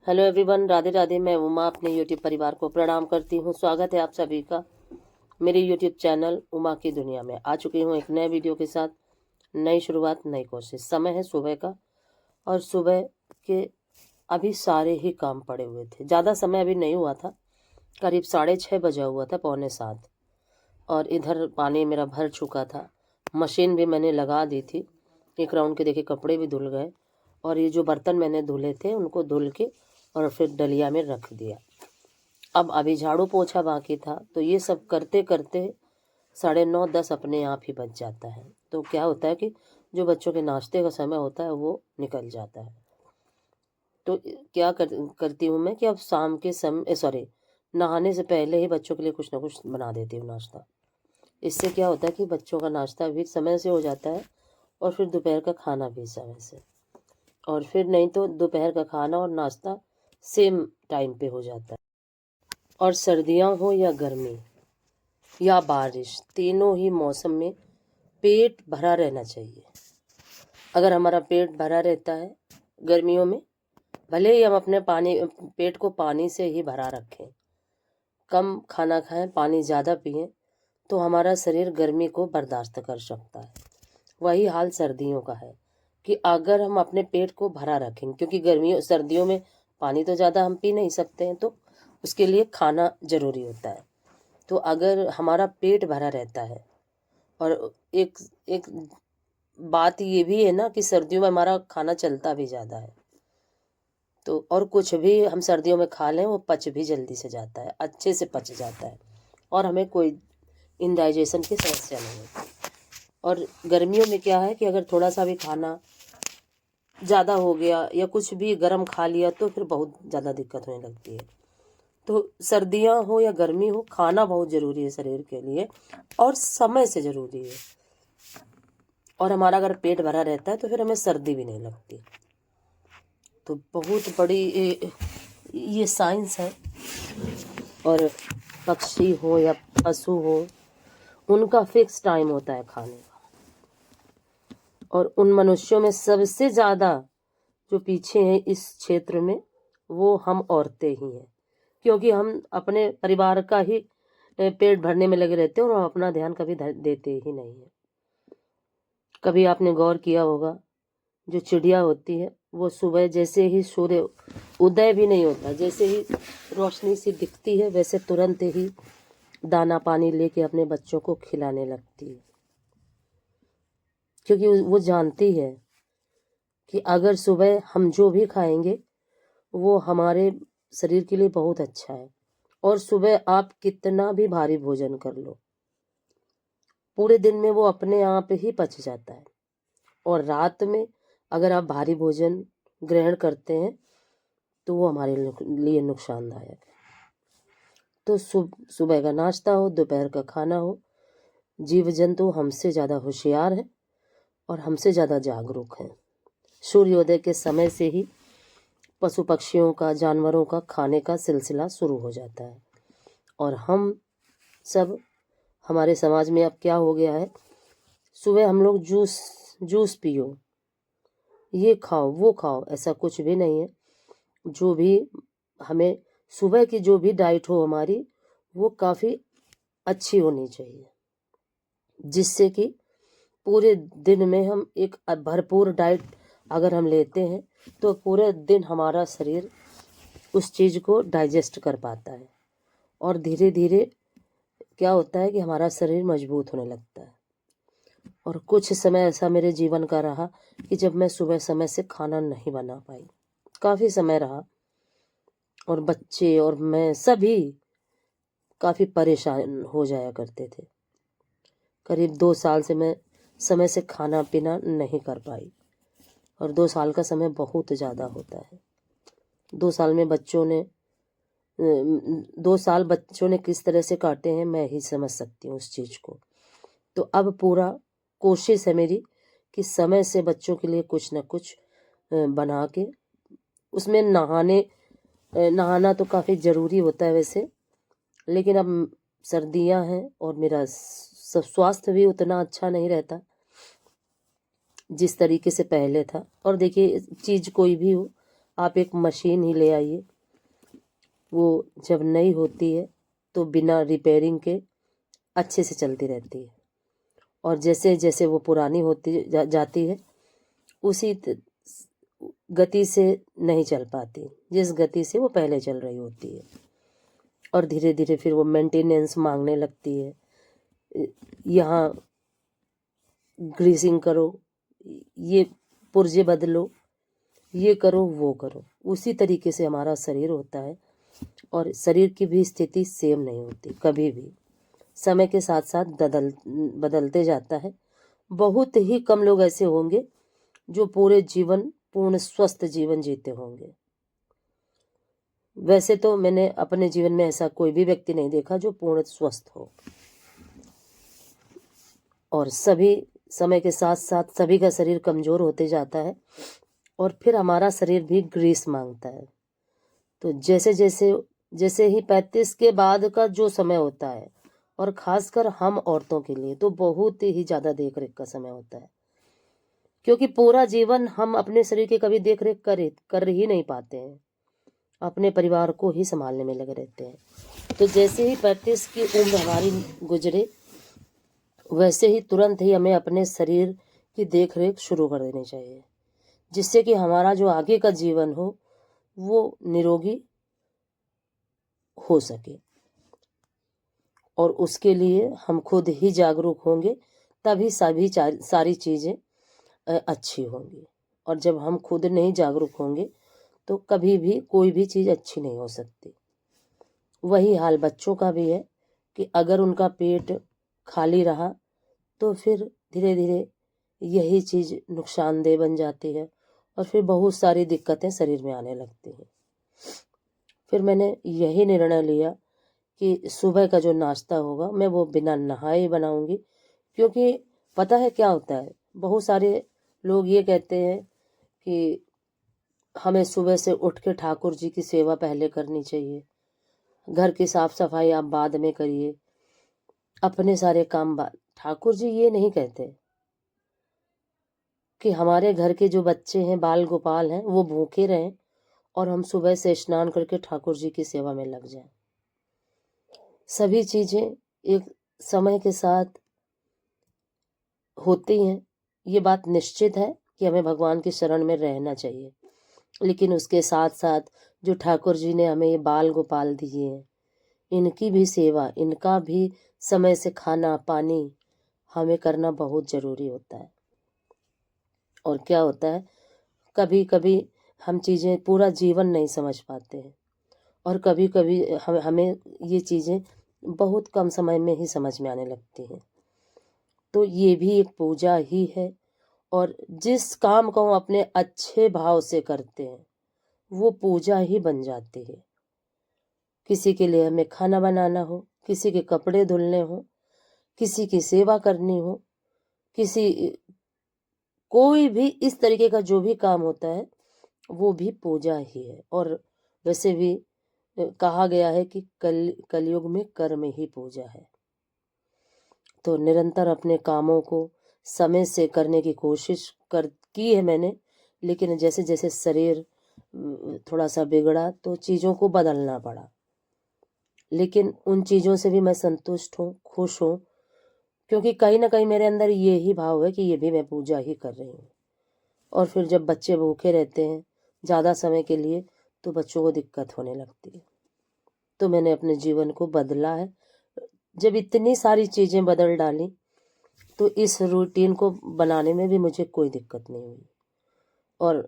Hello everyone, Radhe Radhe. मैं उमा अपने YouTube परिवार को प्रणाम करती हूँ। स्वागत है आप सभी का मेरे यूट्यूब चैनल उमा की दुनिया में। आ चुकी हूँ एक नए वीडियो के साथ। नई शुरुआत, नई कोशिश। समय है सुबह का और सुबह के अभी सारे ही काम पड़े हुए थे। ज़्यादा समय अभी नहीं हुआ था, करीब 6:30 बजा हुआ था, 6:45। और इधर पानी मेरा भर चुका था। मशीन भी मैंने लगा दी थी। एक राउंड के देखिए कपड़े भी धुल गए। और ये जो बर्तन मैंने धुले थे उनको धुल के और फिर डलिया में रख दिया। अब अभी झाड़ू पोछा बाकी था, तो ये सब करते करते 9:30 10 अपने आप ही बज जाता है। तो क्या होता है कि जो बच्चों के नाश्ते का समय होता है वो निकल जाता है। तो क्या करती हूँ मैं कि अब शाम के समय नहाने से पहले ही बच्चों के लिए कुछ ना कुछ बना देती हूँ नाश्ता। इससे क्या होता है कि बच्चों का नाश्ता भी समय से हो जाता है और फिर दोपहर का खाना भी समय से। और फिर नहीं तो दोपहर का खाना और नाश्ता सेम टाइम पे हो जाता है। और सर्दियाँ हो या गर्मी या बारिश, तीनों ही मौसम में पेट भरा रहना चाहिए। अगर हमारा पेट भरा रहता है गर्मियों में, भले ही हम अपने पेट को पानी से ही भरा रखें, कम खाना खाएं, पानी ज़्यादा पिएं, तो हमारा शरीर गर्मी को बर्दाश्त कर सकता है। वही हाल सर्दियों का है कि अगर हम अपने पेट को भरा रखें, क्योंकि सर्दियों में पानी तो ज़्यादा हम पी नहीं सकते हैं, तो उसके लिए खाना ज़रूरी होता है। तो अगर हमारा पेट भरा रहता है, और एक एक बात ये भी है ना कि सर्दियों में हमारा खाना चलता भी ज़्यादा है, तो और कुछ भी हम सर्दियों में खा लें वो पच भी जल्दी से जाता है, अच्छे से पच जाता है और हमें कोई इंडाइजेशन की समस्या नहीं होती। और गर्मियों में क्या है कि अगर थोड़ा सा भी खाना ज़्यादा हो गया या कुछ भी गर्म खा लिया तो फिर बहुत ज़्यादा दिक्कत होने लगती है। तो सर्दियाँ हो या गर्मी हो, खाना बहुत ज़रूरी है शरीर के लिए और समय से ज़रूरी है। और हमारा अगर पेट भरा रहता है तो फिर हमें सर्दी भी नहीं लगती। तो बहुत बड़ी ये साइंस है। और पक्षी हो या पशु हो, उनका फिक्स टाइम होता है खाने का। और उन मनुष्यों में सबसे ज़्यादा जो पीछे हैं इस क्षेत्र में, वो हम औरतें ही हैं, क्योंकि हम अपने परिवार का ही पेट भरने में लगे रहते हैं और हम अपना ध्यान कभी देते ही नहीं है। कभी आपने गौर किया होगा, जो चिड़िया होती है वो सुबह जैसे ही सूर्य उदय भी नहीं होता, जैसे ही रोशनी सी दिखती है, वैसे तुरंत ही दाना पानी लेके अपने बच्चों को खिलाने लगती है, क्योंकि वो जानती है कि अगर सुबह हम जो भी खाएंगे वो हमारे शरीर के लिए बहुत अच्छा है। और सुबह आप कितना भी भारी भोजन कर लो, पूरे दिन में वो अपने आप ही पच जाता है। और रात में अगर आप भारी भोजन ग्रहण करते हैं तो वो हमारे लिए नुकसानदायक है। तो सुबह का नाश्ता हो, दोपहर का खाना हो, जीव जंतु हमसे ज़्यादा होशियार है और हमसे ज़्यादा जागरूक हैं। सूर्योदय के समय से ही पशु पक्षियों का, जानवरों का खाने का सिलसिला शुरू हो जाता है। और हम सब, हमारे समाज में अब क्या हो गया है, सुबह हम लोग जूस पियो, ये खाओ वो खाओ, ऐसा कुछ भी नहीं है। जो भी हमें सुबह की जो भी डाइट हो हमारी, वो काफ़ी अच्छी होनी चाहिए, जिससे कि पूरे दिन में हम एक भरपूर डाइट अगर हम लेते हैं तो पूरे दिन हमारा शरीर उस चीज़ को डाइजेस्ट कर पाता है। और धीरे धीरे क्या होता है कि हमारा शरीर मजबूत होने लगता है। और कुछ समय ऐसा मेरे जीवन का रहा कि जब मैं सुबह समय से खाना नहीं बना पाई, काफ़ी समय रहा, और बच्चे और मैं सभी काफ़ी परेशान हो जाया करते थे। करीब 2 साल से मैं समय से खाना पीना नहीं कर पाई। और 2 साल का समय बहुत ज़्यादा होता है। 2 साल में 2 साल बच्चों ने किस तरह से काटे हैं मैं ही समझ सकती हूँ उस चीज़ को। तो अब पूरा कोशिश है मेरी कि समय से बच्चों के लिए कुछ न कुछ बना के, उसमें नहाना तो काफ़ी ज़रूरी होता है वैसे, लेकिन अब सर्दियां हैं और मेरा स्वास्थ्य भी उतना अच्छा नहीं रहता जिस तरीके से पहले था। और देखिए, चीज़ कोई भी हो, आप एक मशीन ही ले आइए, वो जब नई होती है तो बिना रिपेयरिंग के अच्छे से चलती रहती है, और जैसे जैसे वो पुरानी होती जाती है उसी गति से नहीं चल पाती जिस गति से वो पहले चल रही होती है, और धीरे धीरे फिर वो मेंटेनेंस मांगने लगती है। यहाँ ग्रीसिंग करो, ये पुर्जे बदलो, ये करो वो करो। उसी तरीके से हमारा शरीर होता है, और शरीर की भी स्थिति सेम नहीं होती, कभी भी समय के साथ साथ बदलते जाता है। बहुत ही कम लोग ऐसे होंगे जो पूरे जीवन पूर्ण स्वस्थ जीवन जीते होंगे। वैसे तो मैंने अपने जीवन में ऐसा कोई भी व्यक्ति नहीं देखा जो पूर्ण स्वस्थ हो, और सभी समय के साथ साथ सभी का शरीर कमजोर होते जाता है, और फिर हमारा शरीर भी ग्रीस मांगता है। तो जैसे जैसे जैसे ही 35 के बाद का जो समय होता है, और खासकर हम औरतों के लिए तो बहुत ही ज़्यादा देख रेख का समय होता है, क्योंकि पूरा जीवन हम अपने शरीर की कभी देख रेख कर ही नहीं पाते हैं, अपने परिवार को ही संभालने में लगे रहते हैं। तो जैसे ही 35 की उम्र हमारी गुजरे, वैसे ही तुरंत ही हमें अपने शरीर की देख रेख शुरू कर देनी चाहिए, जिससे कि हमारा जो आगे का जीवन हो वो निरोगी हो सके। और उसके लिए हम खुद ही जागरूक होंगे, तभी सारी चीज़ें अच्छी होंगी। और जब हम खुद नहीं जागरूक होंगे तो कभी भी कोई भी चीज़ अच्छी नहीं हो सकती। वही हाल बच्चों का भी है कि अगर उनका पेट खाली रहा तो फिर धीरे धीरे यही चीज़ नुकसानदेह बन जाती है, और फिर बहुत सारी दिक्कतें शरीर में आने लगती हैं। फिर मैंने यही निर्णय लिया कि सुबह का जो नाश्ता होगा मैं वो बिना नहाए बनाऊंगी, क्योंकि पता है क्या होता है, बहुत सारे लोग ये कहते हैं कि हमें सुबह से उठ के ठाकुर जी की सेवा पहले करनी चाहिए, घर की साफ सफाई आप बाद में करिए, अपने सारे काम बाद। ठाकुर जी ये नहीं कहते कि हमारे घर के जो बच्चे हैं, बाल गोपाल हैं, वो भूखे रहें और हम सुबह से स्नान करके ठाकुर जी की सेवा में लग जाएं। सभी चीज़ें एक समय के साथ होती हैं, ये बात निश्चित है कि हमें भगवान की शरण में रहना चाहिए, लेकिन उसके साथ साथ जो ठाकुर जी ने हमें ये बाल गोपाल दिए हैं, इनकी भी सेवा, इनका भी समय से खाना पानी हमें करना बहुत ज़रूरी होता है। और क्या होता है, कभी कभी हम चीज़ें पूरा जीवन नहीं समझ पाते हैं, और कभी कभी हमें ये चीज़ें बहुत कम समय में ही समझ में आने लगती हैं। तो ये भी एक पूजा ही है, और जिस काम को हम अपने अच्छे भाव से करते हैं वो पूजा ही बन जाती है। किसी के लिए हमें खाना बनाना हो, किसी के कपड़े धुलने हो, किसी की सेवा करनी हो, कोई भी इस तरीके का जो भी काम होता है वो भी पूजा ही है। और वैसे भी कहा गया है कि कलयुग में कर्म ही पूजा है। तो निरंतर अपने कामों को समय से करने की कोशिश की है मैंने, लेकिन जैसे जैसे शरीर थोड़ा सा बिगड़ा तो चीज़ों को बदलना पड़ा, लेकिन उन चीज़ों से भी मैं संतुष्ट हूँ, खुश हूँ, क्योंकि कहीं ना कहीं मेरे अंदर ये ही भाव है कि ये भी मैं पूजा ही कर रही हूँ। और फिर जब बच्चे भूखे रहते हैं ज़्यादा समय के लिए तो बच्चों को दिक्कत होने लगती है। तो मैंने अपने जीवन को बदला है। जब इतनी सारी चीज़ें बदल डाली तो इस रूटीन को बनाने में भी मुझे कोई दिक्कत नहीं हुई, और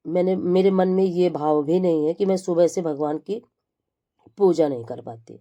मेरे मन में ये भाव भी नहीं है कि मैं सुबह से भगवान की पूजा नहीं कर पाती,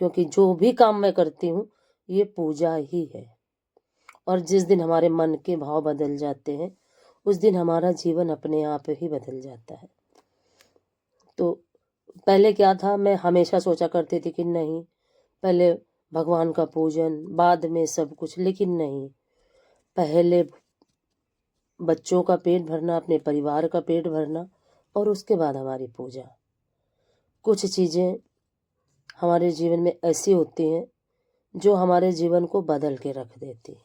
क्योंकि जो भी काम मैं करती हूँ ये पूजा ही है। और जिस दिन हमारे मन के भाव बदल जाते हैं उस दिन हमारा जीवन अपने आप ही बदल जाता है। तो पहले क्या था, मैं हमेशा सोचा करती थी कि नहीं, पहले भगवान का पूजन बाद में सब कुछ, लेकिन नहीं, पहले बच्चों का पेट भरना, अपने परिवार का पेट भरना, और उसके बाद हमारी पूजा। कुछ चीज़ें हमारे जीवन में ऐसी होती हैं जो हमारे जीवन को बदल के रख देती हैं,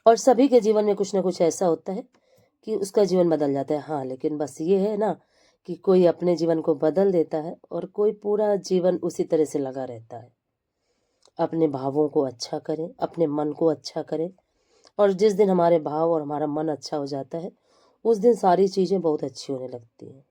और सभी के जीवन में कुछ ना कुछ ऐसा होता है कि उसका जीवन बदल जाता है। हाँ, लेकिन बस ये है ना कि कोई अपने जीवन को बदल देता है और कोई पूरा जीवन उसी तरह से लगा रहता है। अपने भावों को अच्छा करें, अपने मन को अच्छा करें, और जिस दिन हमारे भाव और हमारा मन अच्छा हो जाता है उस दिन सारी चीज़ें बहुत अच्छी होने लगती हैं।